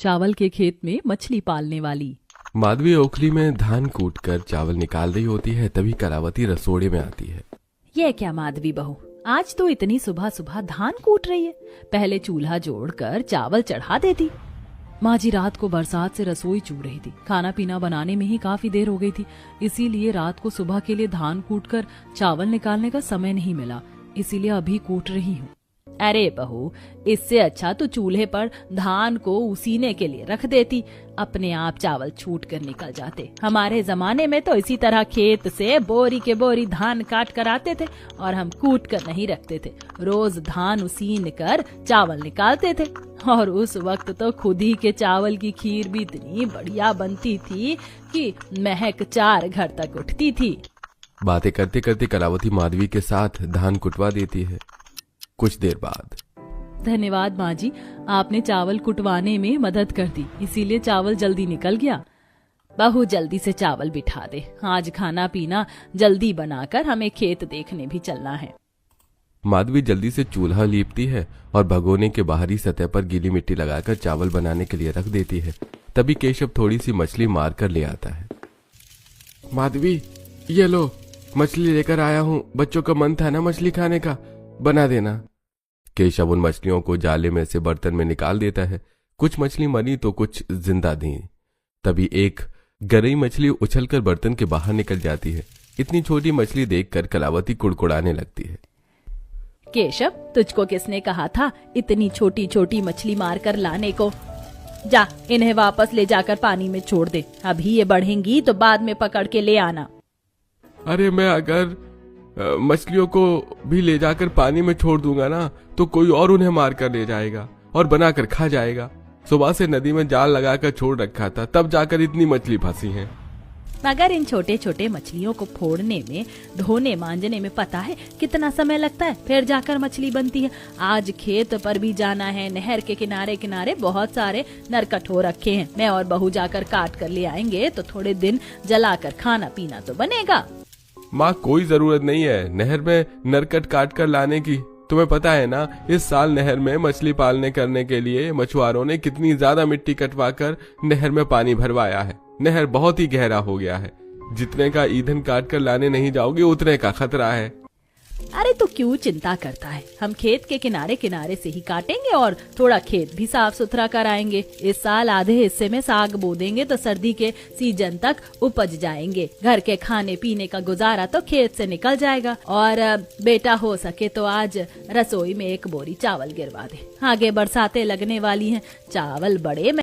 चावल के खेत में मछली पालने वाली। माधवी ओखली में धान कूट कर चावल निकाल रही होती है, तभी कलावती रसोड़े में आती है। ये क्या माधवी बहू, आज तो इतनी सुबह सुबह धान कूट रही है। पहले चूल्हा जोड़कर चावल चढ़ा देती। माँ जी रात को बरसात से रसोई चूर रही थी। खाना पीना बनाने में ही काफी देर हो गई थी, इसीलिए रात को सुबह के लिए धान कूटकर चावल निकालने का समय नहीं मिला, इसीलिए अभी कूट रही हूँ। अरे बहू, इससे अच्छा तो चूल्हे पर धान को उसीने के लिए रख देती, अपने आप चावल छूट कर निकल जाते। हमारे जमाने में तो इसी तरह खेत से बोरी के बोरी धान काट कर आते थे और हम कूट कर नहीं रखते थे। रोज धान उसीन कर चावल निकालते थे और उस वक्त तो खुद ही के चावल की खीर भी इतनी बढ़िया बनती थी कि महक 4 घर तक उठती थी। बातें करते करते कलावती माधवी के साथ धान कुटवा देती है। कुछ देर बाद, धन्यवाद माँ जी, आपने चावल कुटवाने में मदद कर दी, इसीलिए चावल जल्दी निकल गया। बहू जल्दी से चावल बिठा दे, आज खाना पीना जल्दी बनाकर हमें खेत देखने भी चलना है। माधवी जल्दी से चूल्हा लीपती है और भगोने के बाहरी सतह पर गीली मिट्टी लगाकर चावल बनाने के लिए रख देती है। तभी केशव थोड़ी सी मछली मार कर ले आता है। माधवी, ये लो, मछली लेकर आया हूँ। बच्चों का मन था ना मछली खाने का, बना देना। केशव उन मछलियों को जाले में से बर्तन में निकाल देता है। कुछ मछली मरी तो कुछ जिंदा थी। तभी एक गरई मछली उछलकर बर्तन के बाहर निकल जाती है। इतनी छोटी मछली देखकर कलावती कुड़कुड़ाने लगती है। केशव, तुझको किसने कहा था इतनी छोटी छोटी मछली मारकर लाने को? जा, इन्हें वापस ले जाकर पानी में छोड़ दे। अभी ये बढ़ेंगी तो बाद में पकड़ के ले आना। अरे मैं अगर मछलियों को भी ले जाकर पानी में छोड़ दूंगा ना, तो कोई और उन्हें मार कर ले जाएगा और बनाकर खा जाएगा। सुबह से नदी में जाल लगाकर छोड़ रखा था, तब जाकर इतनी मछली फंसी हैं। मगर इन छोटे छोटे मछलियों को फोड़ने में, धोने मांजने में पता है कितना समय लगता है, फिर जाकर मछली बनती है। आज खेत पर भी जाना है, नहर के किनारे किनारे बहुत सारे नरकट हो रखे हैं। मैं और बहू जाकर काट कर ले आएंगे तो थोड़े दिन जलाकर खाना पीना तो बनेगा। माँ, कोई जरूरत नहीं है नहर में नरकट काट कर लाने की। तुम्हें पता है ना, इस साल नहर में मछली पालने करने के लिए मछुआरों ने कितनी ज्यादा मिट्टी कटवा कर नहर में पानी भरवाया है। नहर बहुत ही गहरा हो गया है। जितने का ईंधन काट कर लाने नहीं जाओगे, उतने का खतरा है। अरे तो क्यों चिंता करता है, हम खेत के किनारे किनारे से ही काटेंगे और थोड़ा खेत भी साफ सुथरा कराएंगे। इस साल आधे हिस्से में साग बो देंगे तो सर्दी के सीजन तक उपज जाएंगे। घर के खाने पीने का गुजारा तो खेत से निकल जाएगा। और बेटा, हो सके तो आज रसोई में 1 बोरी चावल गिरवा दे। आगे बरसातें लगने वाली हैं, चावल बड़े